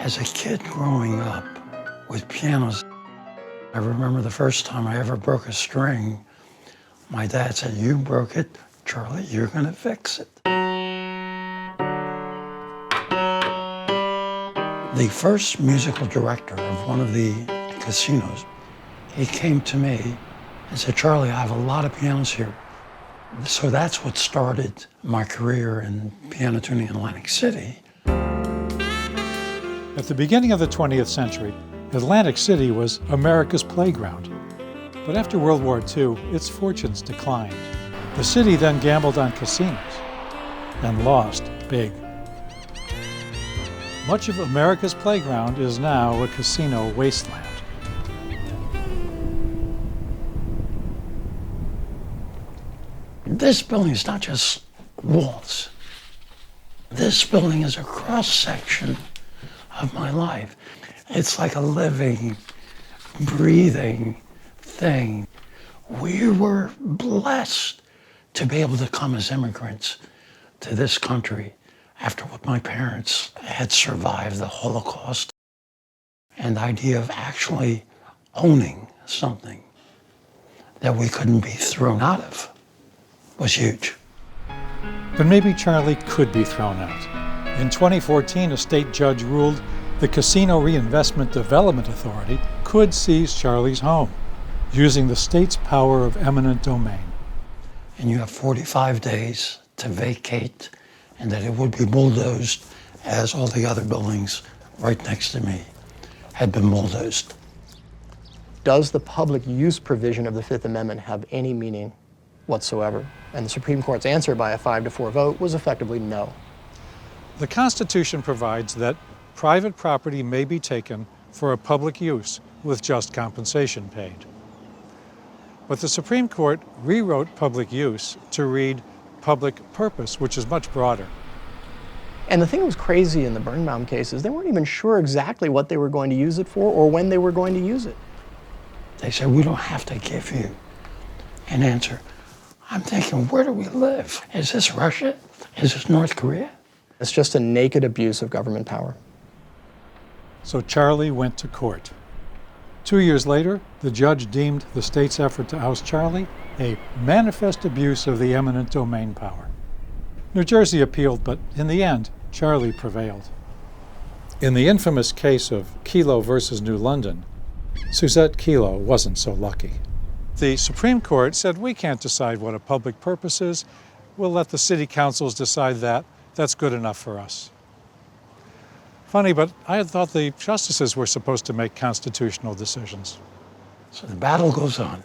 As a kid growing up with pianos, I remember the first time I ever broke a string, my dad said, "You broke it, Charlie, you're gonna fix it." The first musical director of one of the casinos, he came to me and said, "Charlie, I have a lot of pianos here." So that's what started my career in piano tuning in Atlantic City. At the beginning of the 20th century, Atlantic City was America's playground. But after World War II, its fortunes declined. The city then gambled on casinos and lost big. Much of America's playground is now a casino wasteland. This building is not just walls. This building is a cross-section of my life. It's like a living, breathing thing. We were blessed to be able to come as immigrants to this country after what my parents had survived the Holocaust. And the idea of actually owning something that we couldn't be thrown out of was huge. But maybe Charlie could be thrown out. In 2014, a state judge ruled the Casino Reinvestment Development Authority could seize Charlie's home, using the state's power of eminent domain. And you have 45 days to vacate, and that it would be bulldozed as all the other buildings right next to me had been bulldozed. Does the public use provision of the Fifth Amendment have any meaning whatsoever? And the Supreme Court's answer by a 5-4 vote was effectively no. The Constitution provides that private property may be taken for a public use with just compensation paid. But the Supreme Court rewrote public use to read public purpose, which is much broader. And the thing that was crazy in the Birnbaum case is they weren't even sure exactly what they were going to use it for or when they were going to use it. They said, "We don't have to give you an answer." I'm thinking, where do we live? Is this Russia? Is this North Korea? It's just a naked abuse of government power. So Charlie went to court. 2 years later, the judge deemed the state's effort to oust Charlie a manifest abuse of the eminent domain power. New Jersey appealed, but in the end, Charlie prevailed. In the infamous case of Kelo versus New London, Suzette Kelo wasn't so lucky. The Supreme Court said, we can't decide what a public purpose is. We'll let the city councils decide that. That's good enough for us. Funny, but I had thought the justices were supposed to make constitutional decisions. So the battle goes on.